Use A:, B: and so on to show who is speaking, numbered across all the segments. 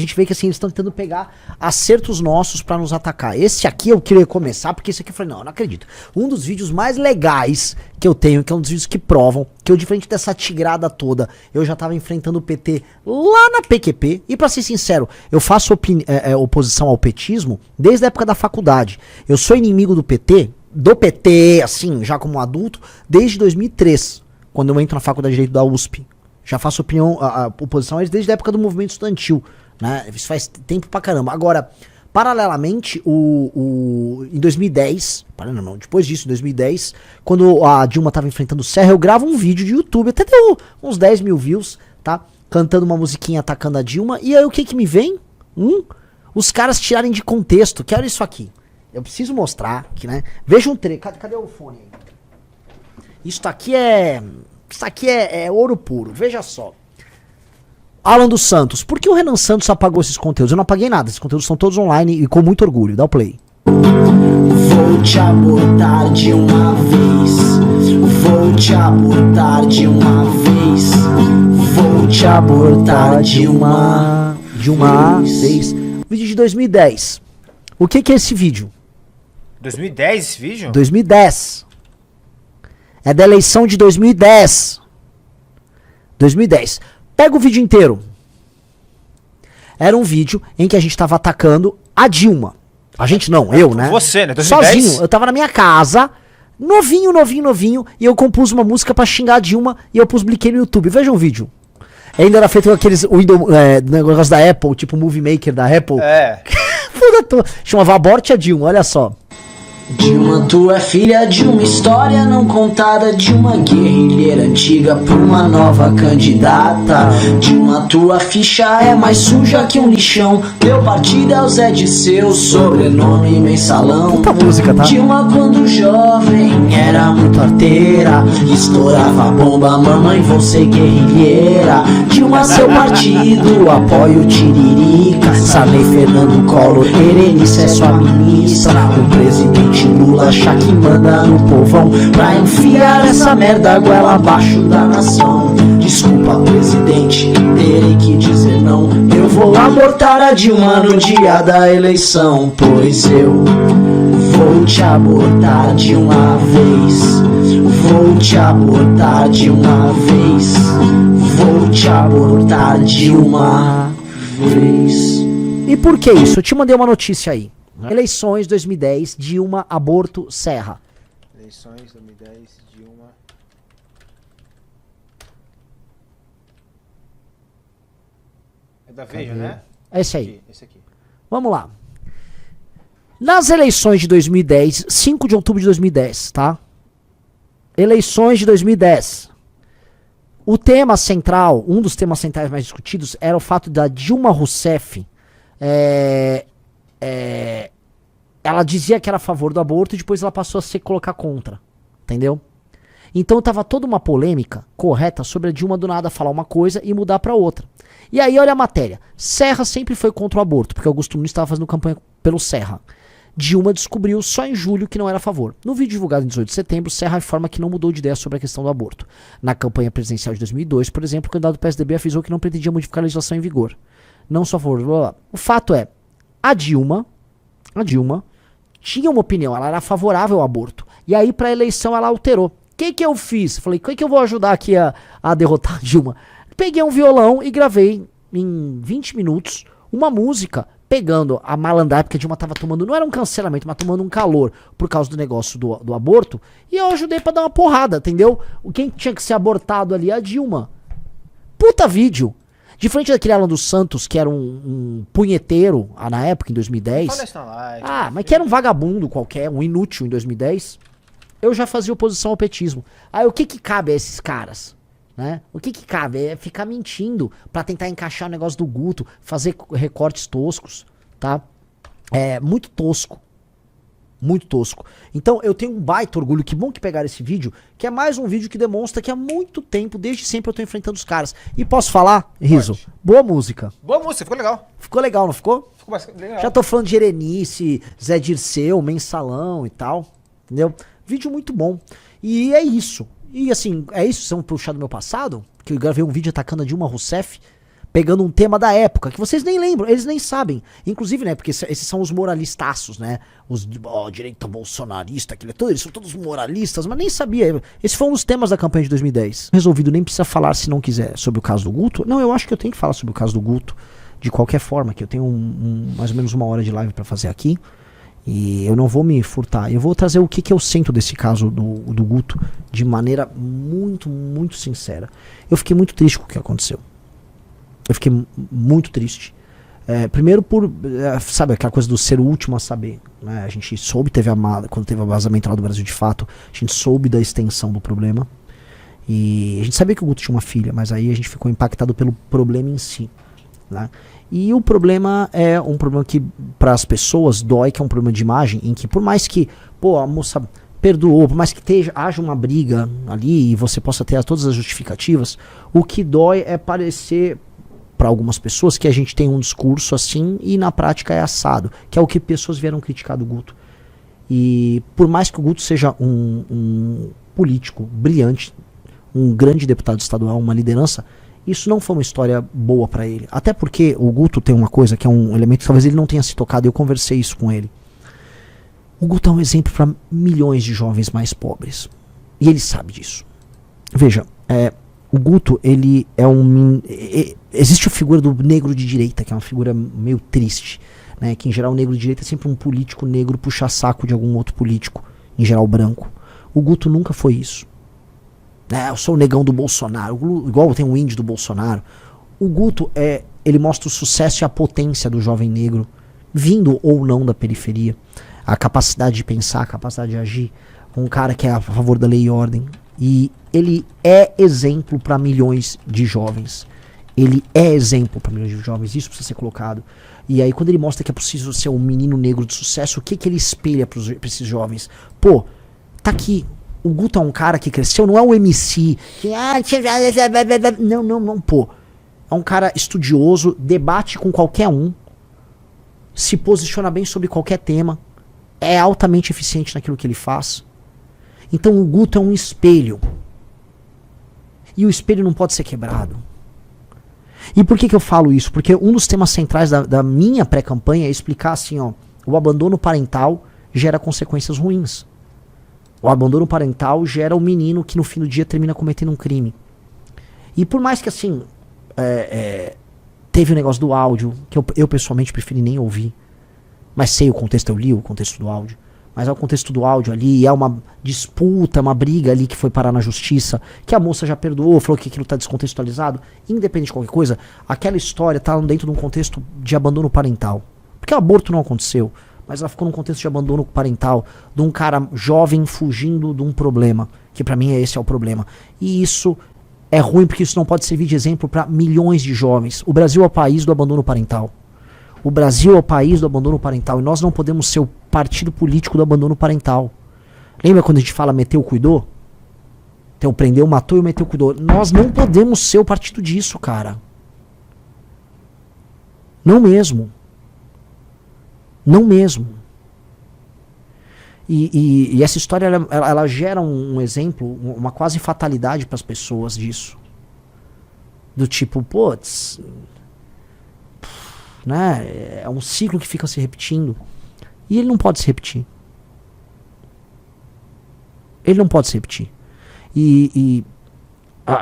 A: gente vê que assim, eles estão tentando pegar acertos nossos pra nos atacar. Esse aqui eu queria começar, porque esse aqui eu falei, não acredito. Um dos vídeos mais legais que eu tenho, que é um dos vídeos que provam que eu, diferente dessa tigrada toda, eu já tava enfrentando o PT lá na PQP. E pra ser sincero, eu faço oposição ao petismo desde a época da faculdade. Eu sou inimigo do PT, assim, já como adulto, desde 2003, quando eu entro na faculdade de Direito da USP. Já faço oposição a eles desde a época do movimento estudantil, né? Isso faz tempo pra caramba. Agora, paralelamente, em 2010, depois disso, em 2010, quando a Dilma tava enfrentando o Serra, eu gravo um vídeo de YouTube, até deu uns 10 mil views, tá? Cantando uma musiquinha atacando a Dilma, e aí o que me vem? Os caras tirarem de contexto, que olha isso aqui. Eu preciso mostrar aqui, né? Veja um trecho. Cadê o fone aí? Isso aqui é ouro puro. Veja só. Alan dos Santos. Por que o Renan Santos apagou esses conteúdos? Eu não apaguei nada. Esses conteúdos são todos online e com muito orgulho. Dá o play.
B: Vou te abortar de uma vez. Vou te abortar de uma vez. Vou te abortar de uma
A: vez. Vídeo de 2010. O que é esse vídeo?
C: 2010 esse vídeo?
A: 2010. É da eleição de 2010. 2010. Pega o vídeo inteiro. Era um vídeo em que a gente tava atacando a Dilma. A gente não, eu, né?
C: Você, né? 2010?
A: Sozinho. Eu tava na minha casa, novinho, e eu compus uma música pra xingar a Dilma e eu publiquei no YouTube. Veja o vídeo. Ainda era feito com aqueles negócio da Apple, tipo Movie Maker da Apple.
C: É.
A: Chamava Aborte a Dilma, olha só.
B: Dilma, tu é filha de uma história não contada, de uma guerrilheira antiga pra uma nova candidata. Dilma, tua ficha é mais suja que um lixão. Teu partido é o Zé de seu sobrenome mensalão.
A: Puta música, tá?
B: Dilma, quando jovem, era muito arteira. Estourava bomba, mamãe, você guerrilheira. Dilma, seu partido apoia o Tiririca. Sarney, Fernando Collor, Berenice é sua ministra. O presidente Lula achar que manda no povão pra enfiar essa merda goela abaixo da nação. Desculpa, presidente, terei que dizer não. Eu vou abortar a Dilma no dia da eleição, pois eu vou te abortar de uma vez. Vou te abortar de uma vez. Vou te abortar de uma vez.
A: E por que isso? Eu te mandei uma notícia aí. Eleições 2010, Dilma, aborto, Serra.
C: Eleições 2010, Dilma. É da Veja, né?
A: É esse aí.
C: Esse aqui.
A: Vamos lá. Nas eleições de 2010, 5 de outubro de 2010, tá? Eleições de 2010. O tema central, um dos temas centrais mais discutidos, era o fato da Dilma Rousseff ela dizia que era a favor do aborto e depois ela passou a se colocar contra, entendeu? Então tava toda uma polêmica correta sobre a Dilma do nada falar uma coisa e mudar pra outra. E aí olha a matéria, Serra sempre foi contra o aborto, porque Augusto Nunes estava fazendo campanha pelo Serra. Dilma descobriu só em julho que não era a favor. No vídeo divulgado em 18 de setembro, Serra informa que não mudou de ideia sobre a questão do aborto. Na campanha presidencial de 2002, por exemplo, o candidato do PSDB avisou que não pretendia modificar a legislação em vigor. Não só a favor, blá, blá. O fato é, a Dilma tinha uma opinião, ela era favorável ao aborto. E aí pra eleição ela alterou. O que eu fiz? Falei, o que eu vou ajudar aqui a derrotar a Dilma? Peguei um violão e gravei em 20 minutos uma música pegando a malandragem, porque a Dilma tava tomando, não era um cancelamento, mas tomando um calor por causa do negócio do aborto. E eu ajudei pra dar uma porrada, entendeu? Quem tinha que ser abortado ali é a Dilma. Puta vídeo. Diferente daquele Alan dos Santos, que era um punheteiro na época, em 2010.
C: Fala isso na live.
A: Mas que era um vagabundo qualquer, um inútil em 2010. Eu já fazia oposição ao petismo. Aí o que cabe a esses caras? Né? O que cabe é ficar mentindo pra tentar encaixar o negócio do Guto, fazer recortes toscos, tá? É muito tosco. Muito tosco. Então eu tenho um baita orgulho, que bom que pegaram esse vídeo, que é mais um vídeo que demonstra que há muito tempo, desde sempre eu tô enfrentando os caras. E posso falar, Riso?
C: Pode.
A: Boa música.
C: Boa música, ficou legal.
A: Ficou legal, não ficou?
C: Ficou legal.
A: Já tô falando de Erenice, Zé Dirceu, Mensalão e tal, entendeu? Vídeo muito bom. E é isso. E assim, é isso, se vão puxar do meu passado, que eu gravei um vídeo atacando a Dilma Rousseff. pegando um tema da época, que vocês nem lembram, eles nem sabem. Inclusive, né, porque esses são os moralistaços, né? Os direita bolsonarista, eles são todos moralistas, mas nem sabia. Esse foi um dos temas da campanha de 2010. Resolvido, nem precisa falar se não quiser sobre o caso do Guto. Não, eu acho que eu tenho que falar sobre o caso do Guto, de qualquer forma, que eu tenho mais ou menos 1 hora de live pra fazer aqui. E eu não vou me furtar. Eu vou trazer o que eu sinto desse caso do Guto de maneira muito, muito sincera. Eu fiquei muito triste com o que aconteceu. Eu fiquei muito triste. Primeiro por, sabe, aquela coisa do ser o último a saber. Né? A gente soube, quando teve o vazamento lá do Brasil de Fato, a gente soube da extensão do problema. E a gente sabia que o Guto tinha uma filha, mas aí a gente ficou impactado pelo problema em si. Né? E o problema é um problema que para as pessoas dói, que é um problema de imagem, em que por mais que, pô, a moça perdoou, por mais que haja uma briga ali e você possa ter todas as justificativas, o que dói é parecer para algumas pessoas que a gente tem um discurso assim e na prática é assado, que é o que pessoas vieram criticar do Guto. E por mais que o Guto seja um político brilhante, um grande deputado estadual, uma liderança, isso não foi uma história boa para ele. Até porque o Guto tem uma coisa que é um elemento que talvez ele não tenha se tocado, e eu conversei isso com ele. O Guto é um exemplo para milhões de jovens mais pobres. E ele sabe disso. Veja, o Guto, ele é existe a figura do negro de direita, que é uma figura meio triste. Né? Que em geral o negro de direita é sempre um político negro puxa-saco de algum outro político, em geral branco. O Guto nunca foi isso. Eu sou o negão do Bolsonaro, igual tem um índio do Bolsonaro. O Guto, ele mostra o sucesso e a potência do jovem negro, vindo ou não da periferia. A capacidade de pensar, a capacidade de agir. Um cara que é a favor da lei e ordem. E ele é exemplo para milhões de jovens. Ele é exemplo para milhões de jovens, isso precisa ser colocado. E aí quando ele mostra que é possível ser um menino negro de sucesso, o que ele espelha para esses jovens? Pô, tá aqui. O Guto é um cara que cresceu, não é um MC. Que, não, pô. É um cara estudioso, debate com qualquer um, se posiciona bem sobre qualquer tema, é altamente eficiente naquilo que ele faz. Então o Guto é um espelho. E o espelho não pode ser quebrado. E por que eu falo isso? Porque um dos temas centrais da minha pré-campanha é explicar assim, ó, o abandono parental gera consequências ruins. O abandono parental gera um menino que no fim do dia termina cometendo um crime. E por mais que assim, teve o negócio do áudio, que eu pessoalmente preferi nem ouvir, mas sei o contexto, eu li o contexto do áudio, mas é o contexto do áudio ali, é uma disputa, uma briga ali que foi parar na justiça, que a moça já perdoou, falou que aquilo está descontextualizado, independente de qualquer coisa, aquela história está dentro de um contexto de abandono parental. Porque o aborto não aconteceu, mas ela ficou num contexto de abandono parental, de um cara jovem fugindo de um problema, que pra mim esse é o problema. E isso é ruim porque isso não pode servir de exemplo para milhões de jovens. O Brasil é o país do abandono parental. O Brasil é o país do abandono parental e nós não podemos ser o partido político do abandono parental. Lembra quando a gente fala meteu, cuidou? Então prendeu, matou e meteu, cuidou. Nós não podemos ser o partido disso, cara. Não mesmo. Não mesmo. E essa história ela gera um exemplo, uma quase fatalidade para as pessoas disso. Do tipo, putz, né? É um ciclo que fica se repetindo. E ele não pode se repetir. Ele não pode se repetir.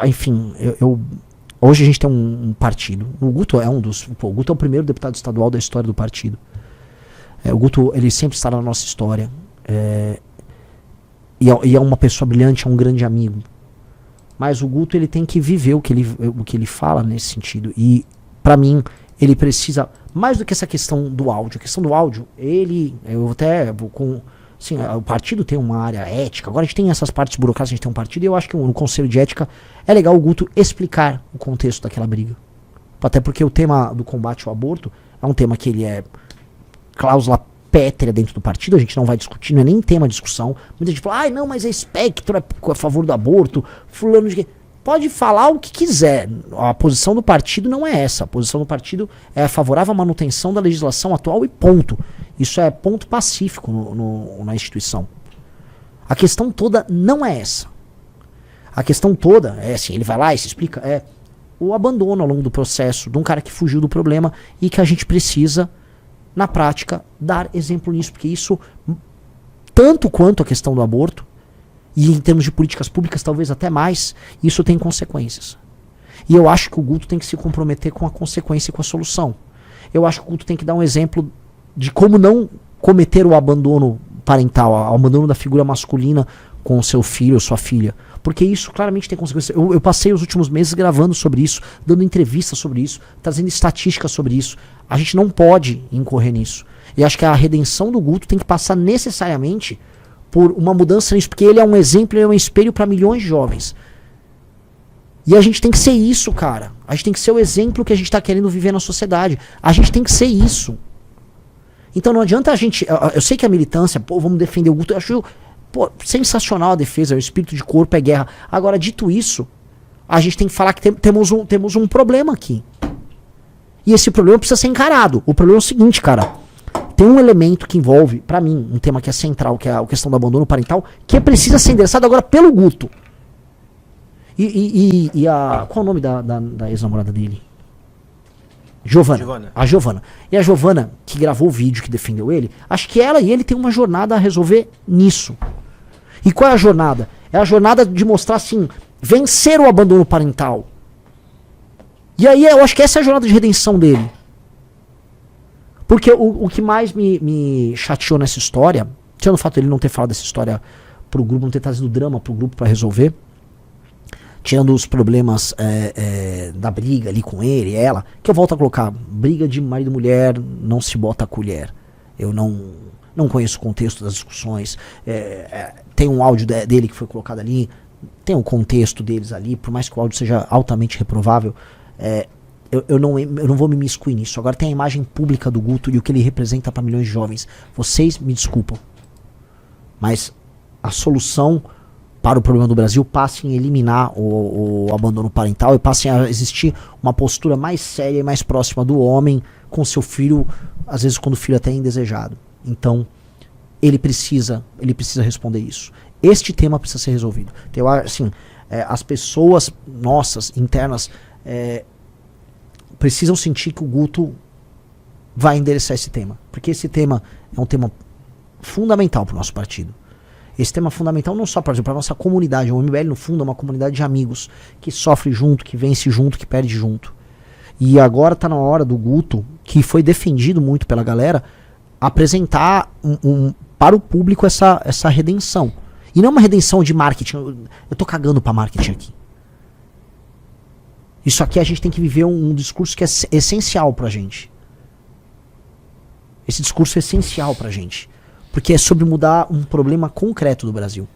A: Enfim, hoje a gente tem um partido. O Guto é o Guto é o primeiro deputado estadual da história do partido. O Guto, ele sempre está na nossa história. E é uma pessoa brilhante, é um grande amigo. Mas o Guto, ele tem que viver o que ele fala nesse sentido. E, pra mim, ele precisa, mais do que essa questão do áudio. A questão do áudio, o partido tem uma área ética. Agora a gente tem essas partes burocráticas, a gente tem um partido. E eu acho que no Conselho de Ética é legal o Guto explicar o contexto daquela briga. Até porque o tema do combate ao aborto é um tema que ele é cláusula pétrea dentro do partido, a gente não vai discutir, não é nem tema de discussão. Muita gente fala, não, mas é espectro, é a favor do aborto, fulano de... Pode falar o que quiser, a posição do partido não é essa, a posição do partido é favorável à manutenção da legislação atual e ponto. Isso é ponto pacífico na instituição. A questão toda não é essa. A questão toda é assim, ele vai lá e se explica, o abandono ao longo do processo de um cara que fugiu do problema e que a gente precisa, na prática, dar exemplo nisso, porque isso, tanto quanto a questão do aborto, e em termos de políticas públicas talvez até mais, isso tem consequências. E eu acho que o Guto tem que se comprometer com a consequência e com a solução. Eu acho que o Guto tem que dar um exemplo de como não cometer o abandono parental, o abandono da figura masculina com o seu filho ou sua filha. Porque isso claramente tem consequências. Eu passei os últimos meses gravando sobre isso, dando entrevistas sobre isso, trazendo estatísticas sobre isso. A gente não pode incorrer nisso. E acho que a redenção do Guto tem que passar necessariamente por uma mudança nisso, porque ele é um exemplo, ele é um espelho para milhões de jovens. E a gente tem que ser isso, cara. A gente tem que ser o exemplo que a gente tá querendo viver na sociedade. A gente tem que ser isso. Então não adianta a gente... Eu sei que a militância, pô, vamos defender o Guto. Eu acho, pô, sensacional a defesa, o espírito de corpo é guerra. Agora, dito isso, a gente tem que falar que temos um problema aqui. E esse problema precisa ser encarado. O problema é o seguinte, cara. Tem um elemento que envolve, pra mim, um tema que é central, que é a questão do abandono parental, que precisa ser endereçado agora pelo Guto. Qual é o nome da ex-namorada dele? Giovana. A Giovana. E a Giovana, que gravou o vídeo, que defendeu ele, acho que ela e ele tem uma jornada a resolver nisso. E qual é a jornada? É a jornada de mostrar, assim, vencer o abandono parental. E aí eu acho que essa é a jornada de redenção dele. Porque o que mais me chateou nessa história, tirando o fato de ele não ter falado dessa história pro grupo, não ter trazido drama pro grupo pra resolver, tirando os problemas da briga ali com ele e ela, que eu volto a colocar, briga de marido e mulher, não se bota a colher. Eu não conheço o contexto das discussões. Tem um áudio dele que foi colocado ali, tem um contexto deles ali, por mais que o áudio seja altamente reprovável, eu não vou me imiscuir nisso. Agora tem a imagem pública do Guto e o que ele representa para milhões de jovens. Vocês me desculpam, mas a solução para o problema do Brasil passa em eliminar o abandono parental e passa a existir uma postura mais séria e mais próxima do homem com seu filho, às vezes quando o filho até é indesejado. Então, ele precisa responder isso. Este tema precisa ser resolvido. Então, assim, as pessoas nossas, internas, precisam sentir que o Guto vai endereçar esse tema. Porque esse tema é um tema fundamental para o nosso partido. Esse tema é fundamental não só para a nossa comunidade. O MBL, no fundo, é uma comunidade de amigos que sofre junto, que vence junto, que perde junto. E agora está na hora do Guto, que foi defendido muito pela galera, apresentar para o público essa redenção. E não uma redenção de marketing. Eu tô cagando para marketing aqui. Isso aqui a gente tem que viver um discurso que é essencial pra gente. Esse discurso é essencial pra gente. Porque é sobre mudar um problema concreto do Brasil.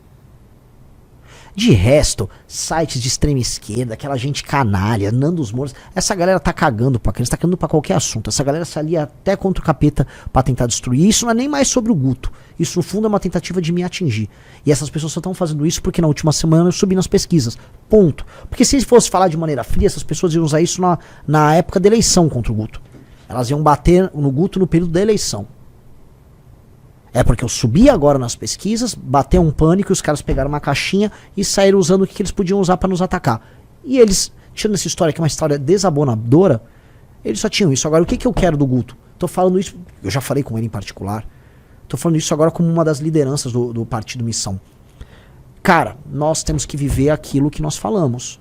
A: De resto, sites de extrema esquerda, aquela gente canalha, Nandos Moura, essa galera tá cagando pra criança, tá cagando pra qualquer assunto. Essa galera se alia até contra o capeta pra tentar destruir. Isso não é nem mais sobre o Guto. Isso, no fundo, é uma tentativa de me atingir. E essas pessoas só estão fazendo isso porque na última semana eu subi nas pesquisas. Ponto. Porque se fosse falar de maneira fria, essas pessoas iam usar isso na época da eleição contra o Guto. Elas iam bater no Guto no período da eleição. É porque eu subi agora nas pesquisas, bateu um pânico, os caras pegaram uma caixinha e saíram usando o que eles podiam usar pra nos atacar. E eles, tirando essa história que é uma história desabonadora, eles só tinham isso. Agora, o que eu quero do Guto? Tô falando isso, eu já falei com ele em particular, tô falando isso agora como uma das lideranças do Partido Missão. Cara, nós temos que viver aquilo que nós falamos.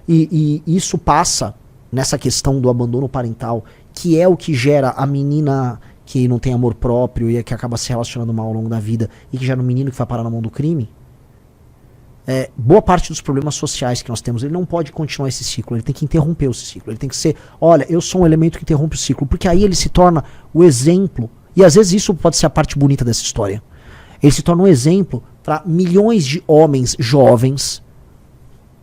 A: E isso passa nessa questão do abandono parental, que é o que gera a menina que não tem amor próprio e que acaba se relacionando mal ao longo da vida e que gera um menino que vai parar na mão do crime. Boa parte dos problemas sociais que nós temos, ele não pode continuar esse ciclo, ele tem que interromper esse ciclo, ele tem que ser, olha, eu sou um elemento que interrompe o ciclo, porque aí ele se torna o exemplo, e às vezes isso pode ser a parte bonita dessa história, ele se torna um exemplo para milhões de homens jovens,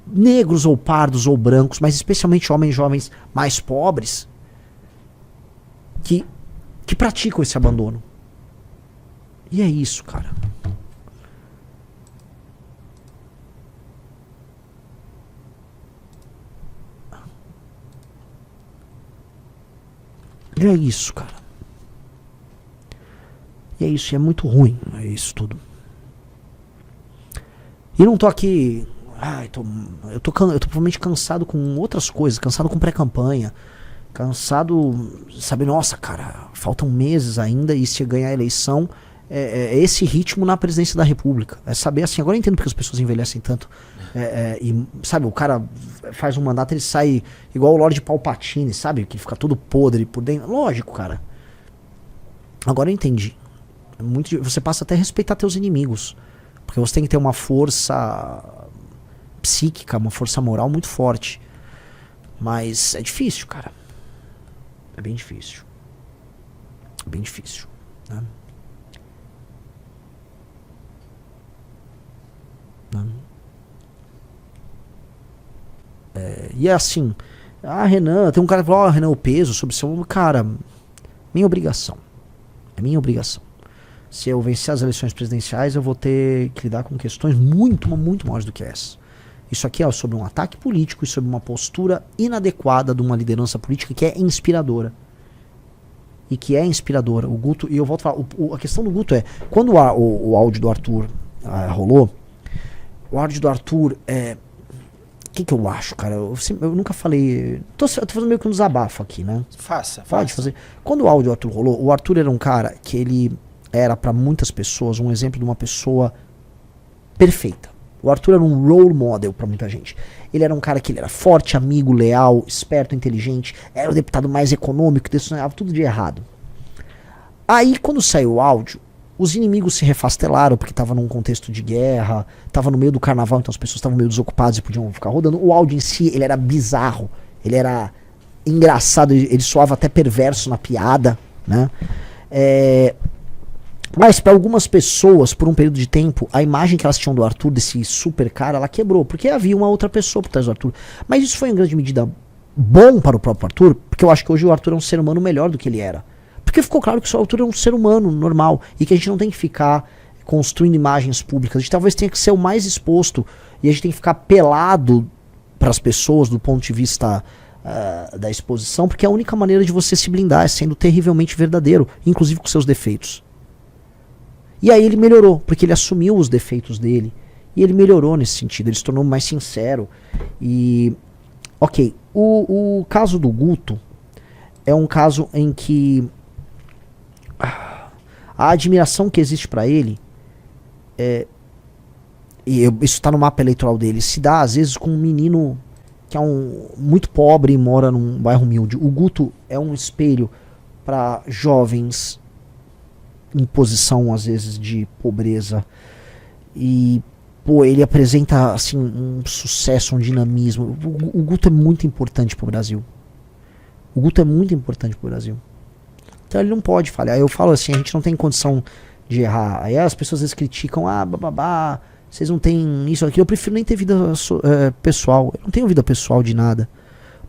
A: negros ou pardos ou brancos, mas especialmente homens jovens mais pobres, que praticam esse abandono. E é isso, cara. E é isso, cara. E é isso, e é muito ruim, é isso tudo. E não tô aqui Ai, eu tô provavelmente cansado com outras coisas, cansado com pré-campanha, cansado, sabe, nossa, cara, faltam meses ainda e se ganhar a eleição, é esse ritmo na presidência da República. É saber assim, agora eu entendo porque as pessoas envelhecem tanto. E, sabe, o cara faz um mandato, ele sai igual o Lorde Palpatine, sabe, que fica todo podre por dentro. Lógico, cara. Agora eu entendi. Você passa até a respeitar teus inimigos. Porque você tem que ter uma força psíquica, uma força moral muito forte. Mas é difícil, cara. É bem difícil. É bem difícil, né? E é assim, Renan, tem um cara que falou, Renan, o peso sobre o seu... Cara, minha obrigação. É minha obrigação. Se eu vencer as eleições presidenciais, eu vou ter que lidar com questões muito maiores do que essa. Isso aqui é sobre um ataque político e sobre uma postura inadequada de uma liderança política que é inspiradora. E que é inspiradora. O Guto, e eu volto a falar, a questão do Guto é, quando o áudio do Arthur rolou, o áudio do Arthur o que eu acho, cara? Eu nunca falei. Eu tô fazendo meio que um desabafo aqui, né?
C: Faça.
A: Pode fazer. Quando o áudio do Arthur rolou, o Arthur era um cara que ele era pra muitas pessoas um exemplo de uma pessoa perfeita. O Arthur era um role model pra muita gente. Ele era um cara que ele era forte, amigo, leal, esperto, inteligente, era o deputado mais econômico, decissionava tudo de errado. Aí, quando saiu o áudio, os inimigos se refastelaram porque estava num contexto de guerra, estava no meio do carnaval, então as pessoas estavam meio desocupadas e podiam ficar rodando. O áudio em si, ele era bizarro, ele era engraçado, ele soava até perverso na piada, né? Mas para algumas pessoas, por um período de tempo, a imagem que elas tinham do Arthur, desse super cara, ela quebrou, porque havia uma outra pessoa por trás do Arthur. Mas isso foi em grande medida bom para o próprio Arthur, porque eu acho que hoje o Arthur é um ser humano melhor do que ele era. Porque ficou claro que o Arthur é um ser humano normal e que a gente não tem que ficar construindo imagens públicas. A gente talvez tenha que ser o mais exposto e a gente tem que ficar pelado para as pessoas do ponto de vista da exposição, porque é a única maneira de você se blindar é sendo terrivelmente verdadeiro, inclusive com seus defeitos. E aí ele melhorou, porque ele assumiu os defeitos dele e ele melhorou nesse sentido, ele se tornou mais sincero. E, ok, o caso do Guto é um caso em que a admiração que existe pra ele isso está no mapa eleitoral dele, se dá às vezes com um menino que é muito pobre e mora num bairro humilde. O Guto é um espelho para jovens em posição às vezes de pobreza e ele apresenta assim um sucesso, um dinamismo. O Guto é muito importante pro Brasil. O Guto é muito importante pro Brasil. Então ele não pode falhar. Eu falo assim, a gente não tem condição de errar. Aí as pessoas às vezes criticam, vocês não têm isso aqui. Eu prefiro nem ter vida pessoal. Eu não tenho vida pessoal de nada.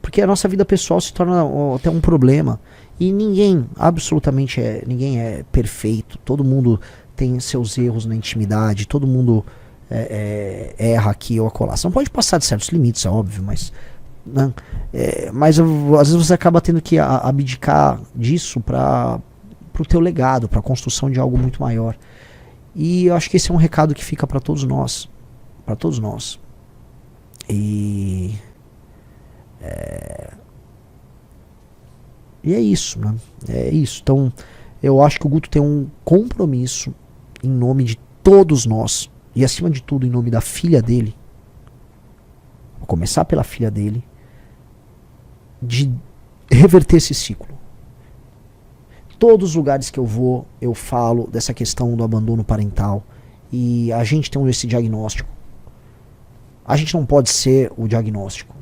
A: Porque a nossa vida pessoal se torna até um problema. E ninguém, absolutamente ninguém é perfeito. Todo mundo tem seus erros na intimidade. Todo mundo erra aqui ou acolá. Você não pode passar de certos limites, é óbvio, mas... Né? Mas às vezes você acaba tendo que abdicar disso para o teu legado, para a construção de algo muito maior. E eu acho que esse é um recado que fica para todos nós, e é isso, né? É isso. Então eu acho que o Guto tem um compromisso em nome de todos nós e acima de tudo em nome da filha dele. Vou começar pela filha dele, de reverter esse ciclo. Todos os lugares que eu vou, eu falo dessa questão do abandono parental. E a gente tem esse diagnóstico. A gente não pode ser o diagnóstico.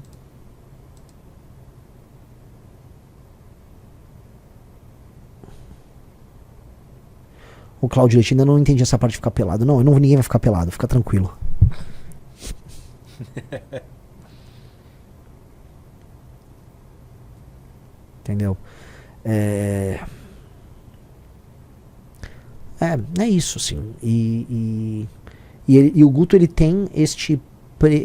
A: O Claudio Leite, ainda não entendi essa parte de ficar pelado. Não, ninguém vai ficar pelado, fica tranquilo. Entendeu? É isso, assim. E o Guto, ele tem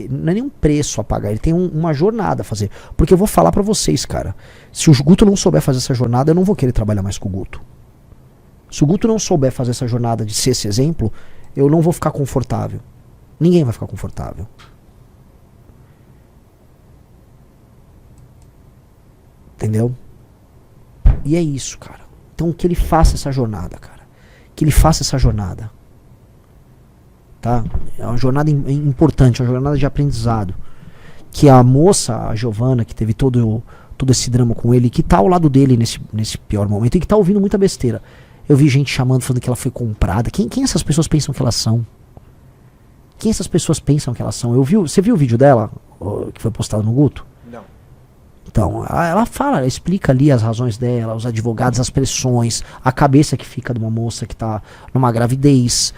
A: não é nem um preço a pagar, ele tem uma jornada a fazer. Porque eu vou falar pra vocês, cara, se o Guto não souber fazer essa jornada, eu não vou querer trabalhar mais com o Guto. Se o Guto não souber fazer essa jornada de ser esse exemplo, eu não vou ficar confortável. Ninguém vai ficar confortável. Entendeu? E é isso, cara. Então que ele faça essa jornada, cara. Que ele faça essa jornada. Tá? É uma jornada importante, uma jornada de aprendizado. Que a moça, a Giovana, que teve todo esse drama com ele, que tá ao lado dele nesse pior momento e que tá ouvindo muita besteira. Eu vi gente chamando, falando que ela foi comprada. Quem essas pessoas pensam que elas são? Quem essas pessoas pensam que elas são? Você viu o vídeo dela, que foi postado no Guto?
C: Não.
A: Então, ela fala, ela explica ali as razões dela, os advogados, as pressões, a cabeça que fica de uma moça que tá numa gravidez,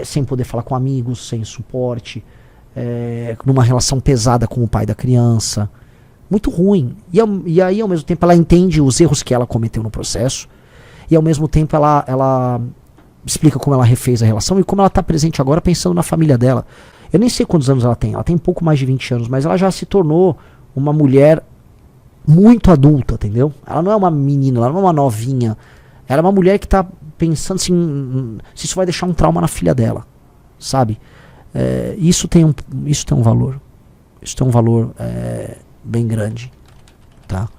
A: sem poder falar com amigos, sem suporte, numa relação pesada com o pai da criança. Muito ruim. E aí, ao mesmo tempo, ela entende os erros que ela cometeu no processo. E ao mesmo tempo ela explica como ela refez a relação e como ela está presente agora pensando na família dela. Eu nem sei quantos anos ela tem um pouco mais de 20 anos, mas ela já se tornou uma mulher muito adulta, entendeu? Ela não é uma menina, ela não é uma novinha. Ela é uma mulher que está pensando assim, se isso vai deixar um trauma na filha dela, sabe? Isso tem um valor. Isso tem um valor bem grande, tá?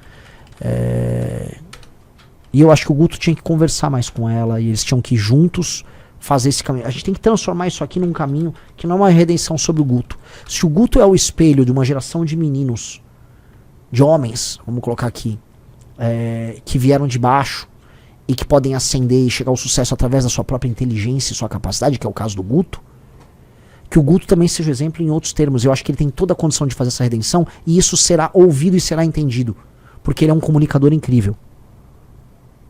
A: E eu acho que o Guto tinha que conversar mais com ela e eles tinham que ir juntos fazer esse caminho. A gente tem que transformar isso aqui num caminho que não é uma redenção sobre o Guto. Se o Guto é o espelho de uma geração de meninos, de homens, vamos colocar aqui, que vieram de baixo e que podem ascender e chegar ao sucesso através da sua própria inteligência e sua capacidade, que é o caso do Guto, que o Guto também seja exemplo em outros termos. Eu acho que ele tem toda a condição de fazer essa redenção e isso será ouvido e será entendido, porque ele é um comunicador incrível.